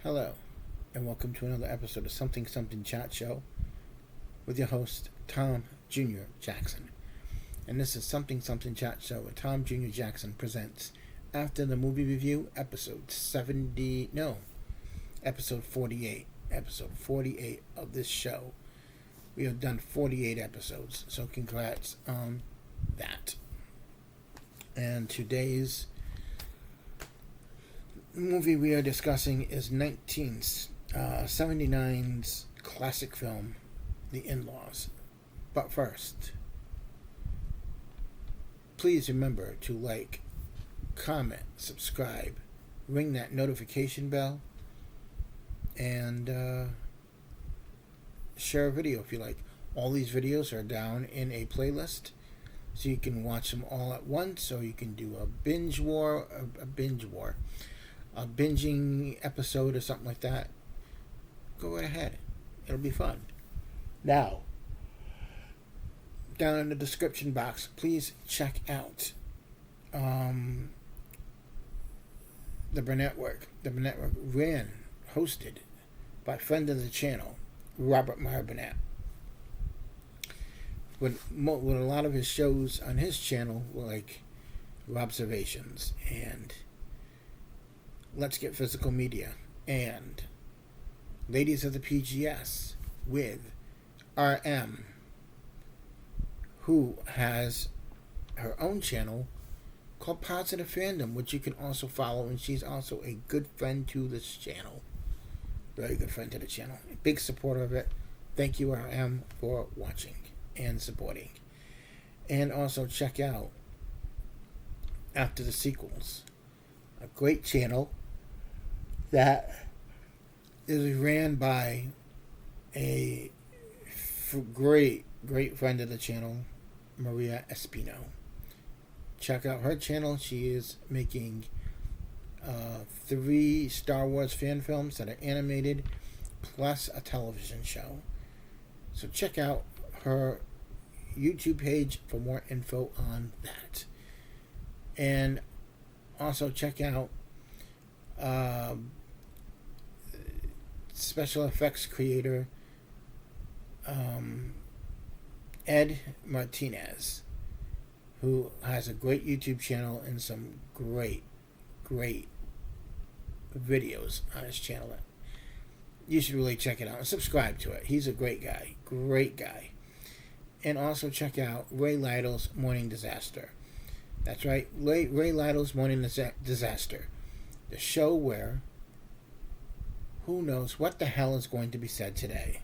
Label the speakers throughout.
Speaker 1: Hello, and welcome to another episode of Something Something Chat Show with your host, Tom Jr. Jackson. And this is Something Something Chat Show with Tom Jr. Jackson presents After the Movie Review, episode 48. Episode 48 of this show. We have done 48 episodes, so congrats on that. And today's movie we are discussing is 1979's classic film, The In-Laws. But first, please remember to like, comment, subscribe, ring that notification bell, and share a video if you like. All these videos are down in a playlist, so you can watch them all at once, or you can do a binging episode or something like that. Go right ahead. It'll be fun. Now, down in the description box, please check out the Burnett Work. The Burnett Work hosted by friend of the channel, Robert Meyer Burnett. With a lot of his shows on his channel were like Observations and Let's Get Physical Media and Ladies of the PGS with RM, who has her own channel called Positive Fandom, which you can also follow, and she's also a good friend to this channel. Very good friend to the channel. A big supporter of it. Thank you, RM, for watching and supporting. And also check out After the Sequels, a great channel that is ran by a great friend of the channel, Maria Espino. Check out her channel. She is making 3 Star Wars fan films that are animated, plus a television show. So check out her YouTube page for more info on that. And also check out special effects creator Ed Martinez, who has a great YouTube channel and some great videos on his channel. You should really check it out and subscribe to it. He's a great guy. And also check out Ray Lytle's Morning Disaster. That's right, Ray Lytle's Morning Disaster. The show where who knows what the hell is going to be said today.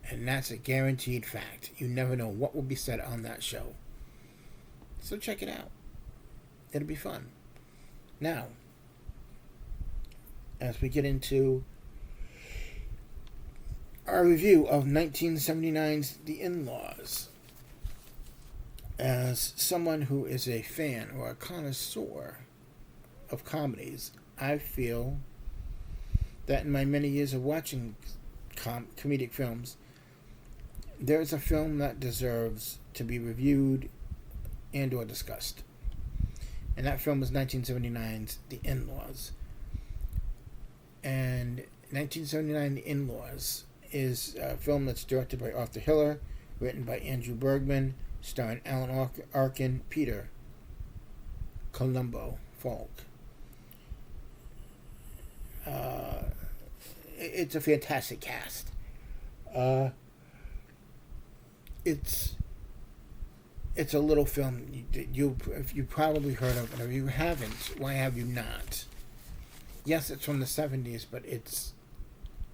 Speaker 1: And that's a guaranteed fact. You never know what will be said on that show. So check it out. It'll be fun. Now, as we get into our review of 1979's The In-Laws, as someone who is a fan or a connoisseur of comedies, I feel that in my many years of watching comedic films, there's a film that deserves to be reviewed and or discussed. And that film was 1979's The In-Laws. And 1979 The In-Laws is a film that's directed by Arthur Hiller, written by Andrew Bergman, starring Alan Arkin, Peter Columbo, Falk. It's a fantastic cast. It's a little film you probably heard of it. If you haven't, why have you not? Yes, it's from the 70s, but it's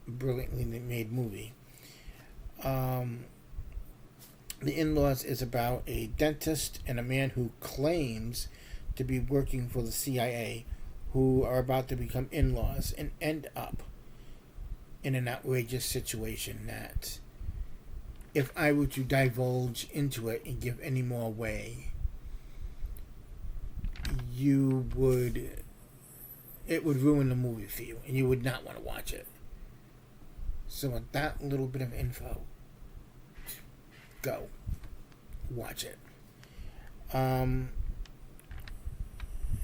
Speaker 1: a brilliantly made movie. The In-Laws is about a dentist and a man who claims to be working for the CIA, who are about to become in-laws and end up in an outrageous situation that, if I were to divulge into it and give any more away, it would ruin the movie for you, and you would not want to watch it. So with that little bit of info, go watch it.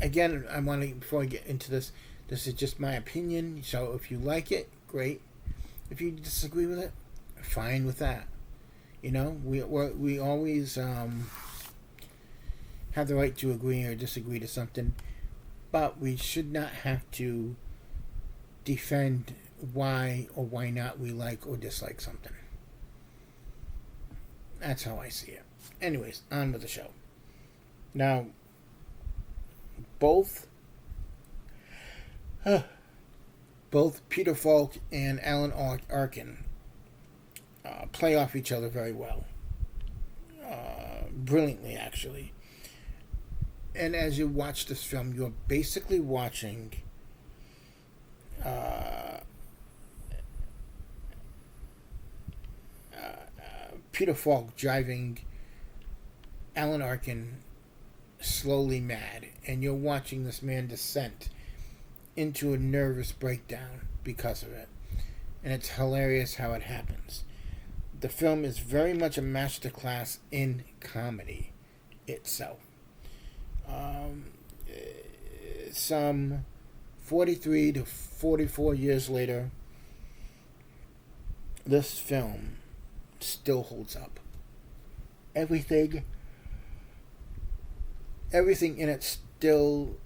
Speaker 1: Again, I want to, before I get into this, This is just my opinion. So if you like it, great. If you disagree with it, fine with that. You know, we always have the right to agree or disagree to something, but we should not have to defend why or why not we like or dislike something. That's how I see it. Anyways, on with the show. Now, both Peter Falk and Alan Arkin play off each other very well. Brilliantly, actually. And as you watch this film, you're basically watching Peter Falk driving Alan Arkin slowly mad, and you're watching this man descend into a nervous breakdown because of it. And it's hilarious how it happens. The film is very much a masterclass in comedy itself. Some 43 to 44 years later, this film still holds up. Everything in it still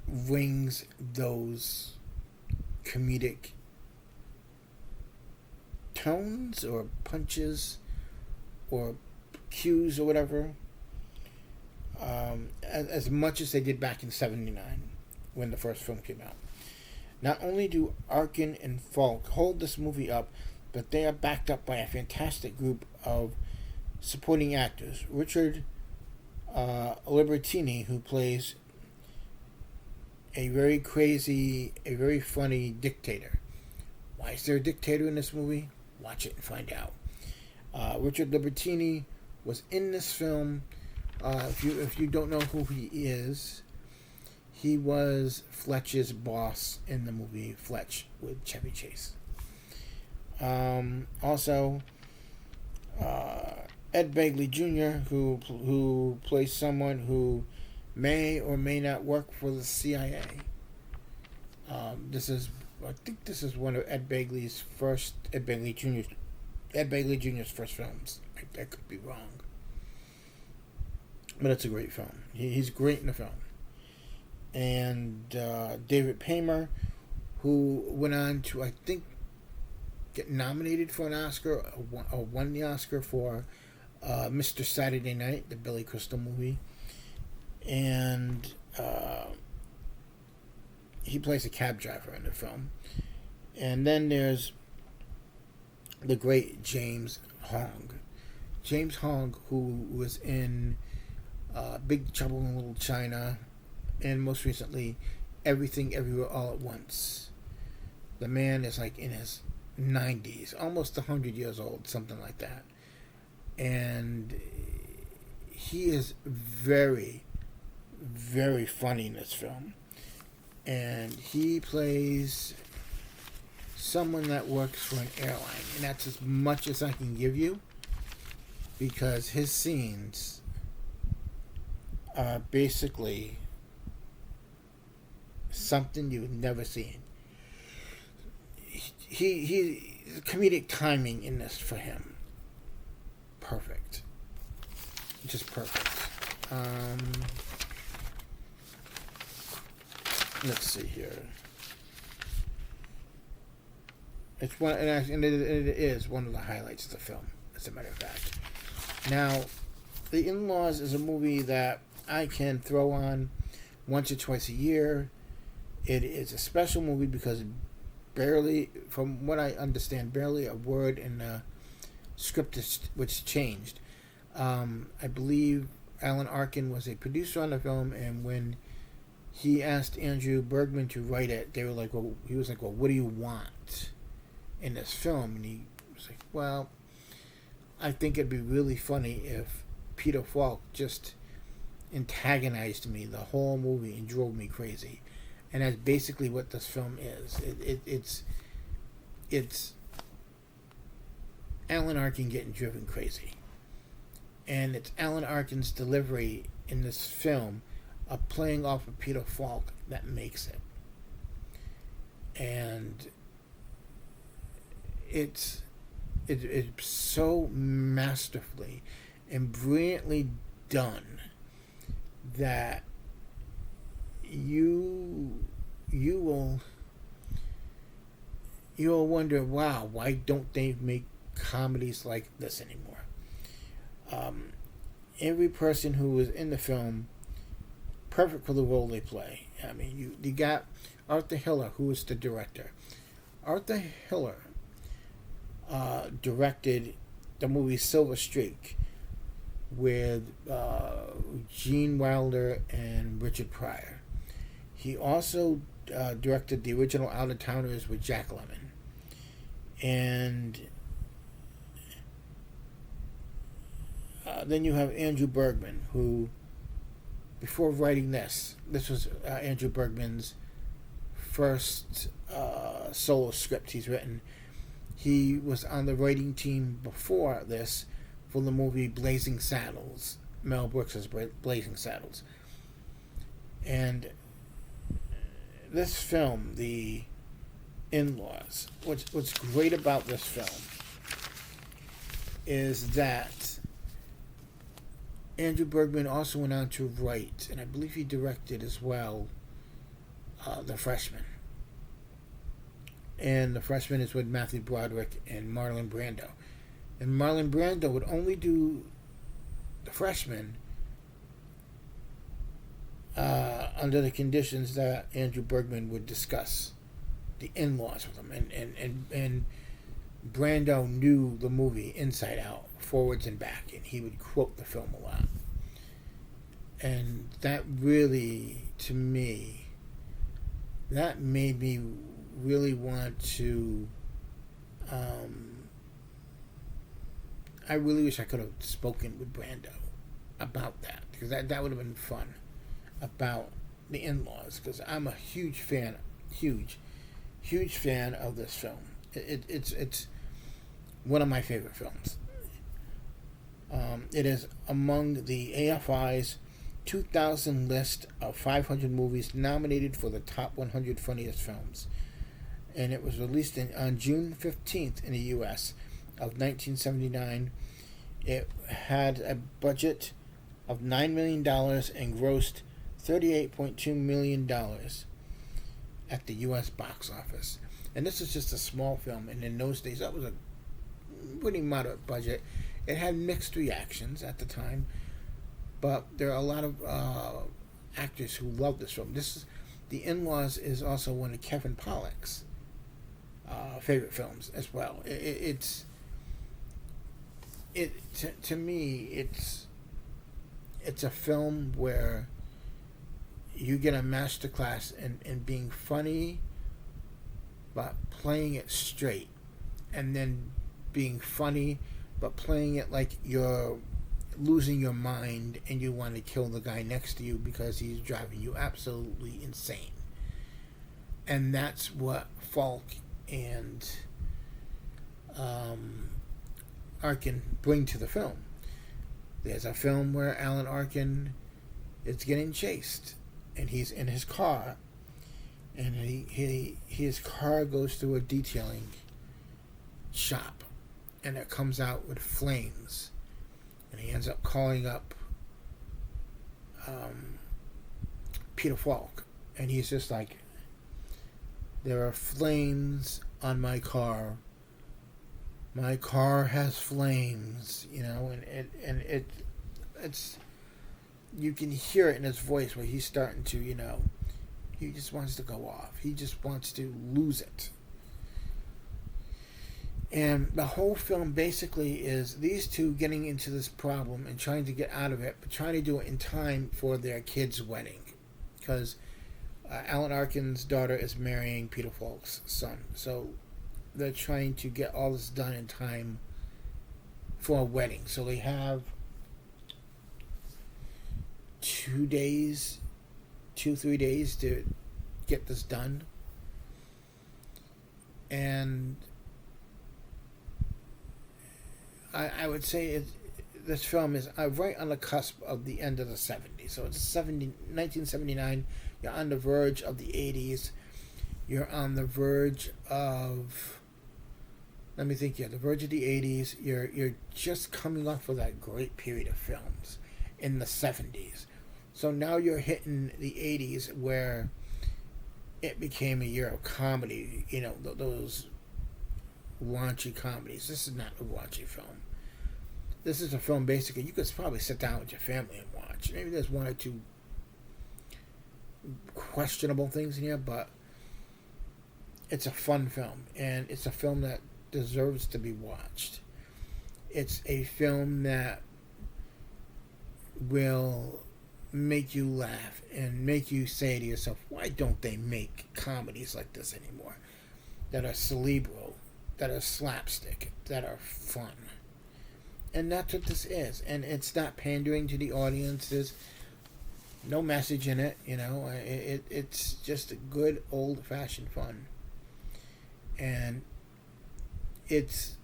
Speaker 1: rings those comedic tones or punches or cues or whatever, as much as they did back in '79 when the first film came out. Not only do Arkin and Falk hold this movie up, but they are backed up by a fantastic group of supporting actors. Richard Libertini, who plays a very crazy, a very funny dictator. Why is there a dictator in this movie? Watch it and find out. Richard Libertini was in this film. If you don't know who he is, he was Fletch's boss in the movie Fletch with Chevy Chase. Also, Ed Begley Jr., who plays someone who may or may not work for the CIA. I think this is one of Ed Begley Jr.'s first films. I could be wrong, but it's a great film. He's great in the film. And David Paymer, who went on to, I think, get nominated for an Oscar or won the Oscar for Mr. Saturday Night, the Billy Crystal movie. And he plays a cab driver in the film. And then there's the great James Hong. James Hong, who was in Big Trouble in Little China, and most recently, Everything Everywhere All at Once. The man is like in his 90s, almost 100 years old, something like that. And he is very, very funny in this film. And he plays someone that works for an airline. And that's as much as I can give you, because his scenes are basically something you've never seen. He comedic timing in this for him, perfect, just perfect. Let's see here. It's one, and it is one of the highlights of the film, as a matter of fact. Now, The In-Laws is a movie that I can throw on once or twice a year. It is a special movie because barely, from what I understand, barely a word in the script was changed. I believe Alan Arkin was a producer on the film, and when he asked Andrew Bergman to write it, they were like, well, he was like, well, what do you want in this film? And he was like, well, I think it'd be really funny if Peter Falk just antagonized me the whole movie and drove me crazy. And that's basically what this film is. It's Alan Arkin getting driven crazy. And it's Alan Arkin's delivery in this film of playing off of Peter Falk that makes it. and it's so masterfully and brilliantly done that you will you'll wonder, wow, why don't they make comedies like this anymore? Um, every person who was in the film, perfect for the role they play. I mean, you got Arthur Hiller, who is the director. Arthur Hiller directed the movie Silver Streak with Gene Wilder and Richard Pryor. He also directed the original Out of Towners with Jack Lemmon. And then you have Andrew Bergman, who, before writing this was Andrew Bergman's first solo script he's written. He was on the writing team before this for the movie Blazing Saddles, Mel Brooks' Blazing Saddles. And this film, The In-Laws, what's great about this film is that Andrew Bergman also went on to write, and I believe he directed as well, The Freshman. And The Freshman is with Matthew Broderick and Marlon Brando. And Marlon Brando would only do The Freshman under the conditions that Andrew Bergman would discuss The In-Laws with him. And Brando knew the movie inside out, forwards and back, and he would quote the film a lot. And that really, to me, that made me really want to I really wish I could have spoken with Brando about that, because that would have been fun, about The In-Laws, because I'm a huge fan of this film. It's one of my favorite films. It is among the AFI's 2000 list of 500 movies nominated for the top 100 funniest films. And it was released on June 15th in the U.S. of 1979. It had a budget of $9 million and grossed $38.2 million at the U.S. box office. And this is just a small film, and in those days that was a pretty moderate budget. It had mixed reactions at the time, but there are a lot of actors who love this film. The In-Laws is also one of Kevin Pollak's favorite films as well. To me, it's a film where you get a masterclass in being funny, but playing it straight, and then being funny, but playing it like you're losing your mind and you want to kill the guy next to you because he's driving you absolutely insane. And that's what Falk and Arkin bring to the film. There's a film where Alan Arkin is getting chased, and he's in his car, and his car goes through a detailing shop, and it comes out with flames, and he ends up calling up Peter Falk, and he's just like, there are flames on my car. My car has flames, and it's you can hear it in his voice where he's starting to, he just wants to go off. He just wants to lose it. And the whole film basically is these two getting into this problem and trying to get out of it, but trying to do it in time for their kid's wedding. Because Alan Arkin's daughter is marrying Peter Falk's son. So they're trying to get all this done in time for a wedding. So they have 3 days to get this done. And I would say this film is right on the cusp of the end of the 70s. So it's 1979. You're on the verge of the 80s. You're on the verge of, let me think, the verge of the 80s. You're just coming off of that great period of films in the 70s. So now you're hitting the 80s where it became a year of comedy. Those raunchy comedies. This is not a raunchy film. This is a film basically you could probably sit down with your family and watch. Maybe there's one or two questionable things in here, but it's a fun film, and it's a film that deserves to be watched. It's a film that will make you laugh and make you say to yourself, why don't they make comedies like this anymore? That are cerebral, that are slapstick, that are fun. And that's what this is. And it's not pandering to the audience. There's no message in it, it's just a good old-fashioned fun. And it's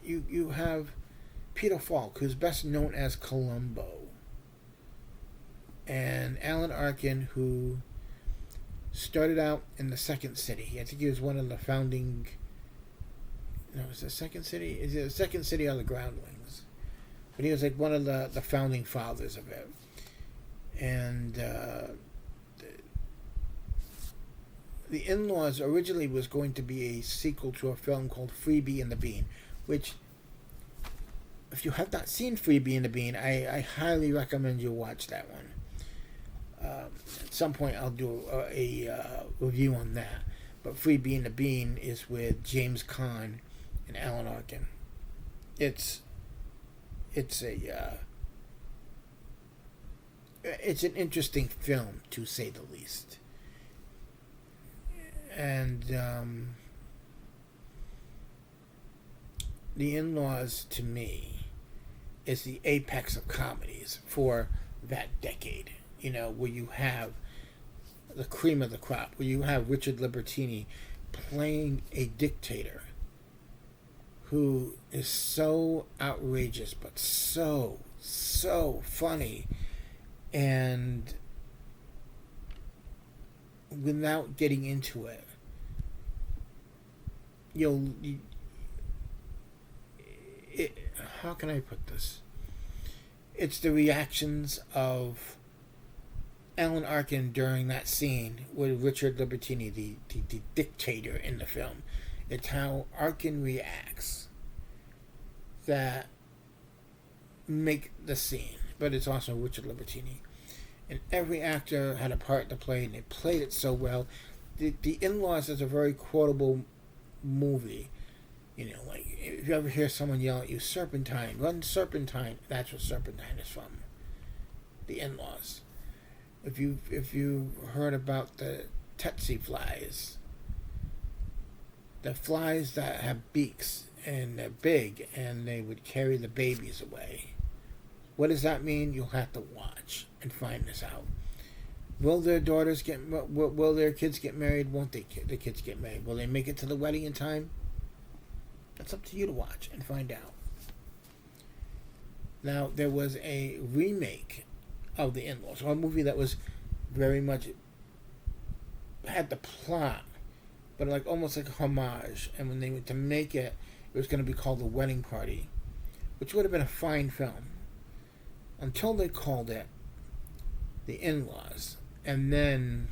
Speaker 1: you have Peter Falk, who's best known as Columbo, and Alan Arkin, who started out in the Second City. I think he was one of the founding. No, is it Second City? Is it the Second City or the Groundlings? But he was like one of the founding fathers of it. And the In-Laws originally was going to be a sequel to a film called Freebie and the Bean, which, if you have not seen Freebie and the Bean, I highly recommend you watch that one. At some point I'll do a review on that. But Freebie and the Bean is with James Caan and Alan Arkin. It's an interesting film, to say the least. And The In-Laws, to me, is the apex of comedies for that decade. Where you have the cream of the crop, where you have Richard Libertini playing a dictator who is so outrageous but so funny, and without getting into it, how can I put this? It's the reactions of Alan Arkin during that scene with Richard Libertini, the dictator in the film. It's how Arkin reacts that make the scene. But it's also Richard Libertini. And every actor had a part to play, and they played it so well. The In-Laws is a very quotable movie. Like, if you ever hear someone yell at you, Serpentine, run Serpentine, that's what Serpentine is from. The In-Laws. If you heard about the tsetse flies, the flies that have beaks and they're big and they would carry the babies away, what does that mean? You'll have to watch and find this out. Will their daughters will their kids get married? Won't the kids get married? Will they make it to the wedding in time? That's up to you to watch and find out. Now, there was a remake of The In-Laws, or a movie that was very much had the plot, but almost like a homage. And when they went to make it, it was going to be called The Wedding Party, which would have been a fine film until they called it The In-Laws, and then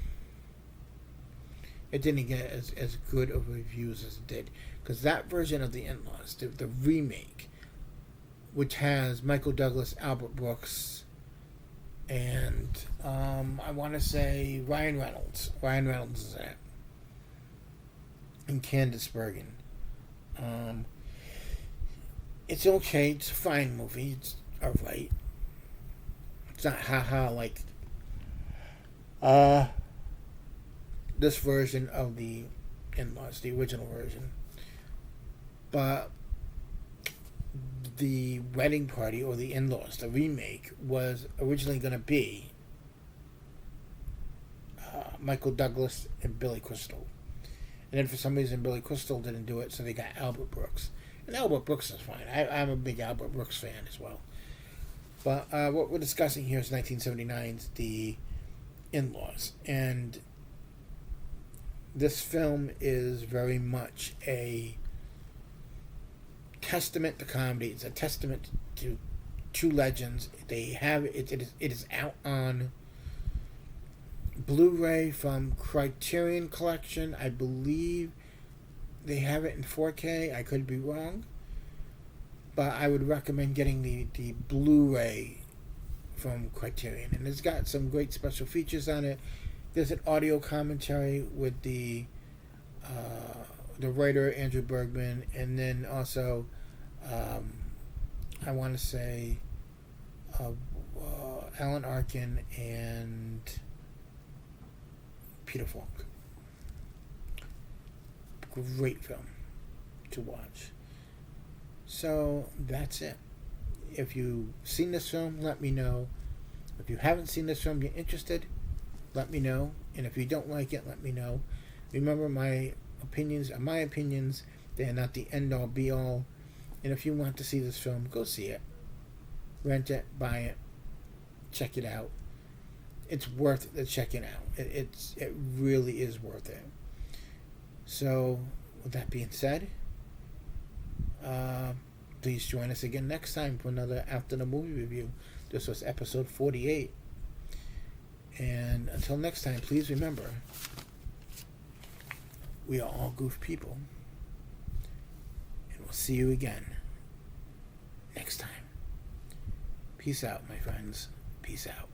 Speaker 1: it didn't get as good of reviews as it did, because that version of The In-Laws, the remake, which has Michael Douglas, Albert Brooks, and I want to say Ryan Reynolds. Ryan Reynolds is in it, and Candice Bergen. It's okay. It's a fine movie. It's alright. It's not haha like this version of The In-Laws, the original version. But The Wedding Party, or The In-Laws, the remake, was originally going to be Michael Douglas and Billy Crystal. And then for some reason Billy Crystal didn't do it, so they got Albert Brooks. And Albert Brooks is fine. I'm a big Albert Brooks fan as well. But what we're discussing here is 1979's The In-Laws. And this film is very much a testament to comedy. It's a testament to two legends. They have it. It is out on Blu-ray from Criterion Collection. I believe they have it in 4K. I could be wrong, but I would recommend getting the Blu-ray from Criterion, and it's got some great special features on it. There's an audio commentary with the writer Andrew Bergman, and then also I want to say Alan Arkin and Peter Falk. Great film to watch. So that's it. If you've seen this film, let me know. If you haven't seen this film, you're interested, let me know. And if you don't like it, let me know. Remember, my opinions are my opinions. They are not the end-all, be-all. And if you want to see this film, go see it. Rent it, buy it, check it out. It's worth the checking out. It really is worth it. So, with that being said, please join us again next time for another After the Movie Review. This was episode 48. And until next time, please remember, we are all goof people. And we'll see you again next time. Peace out, my friends. Peace out.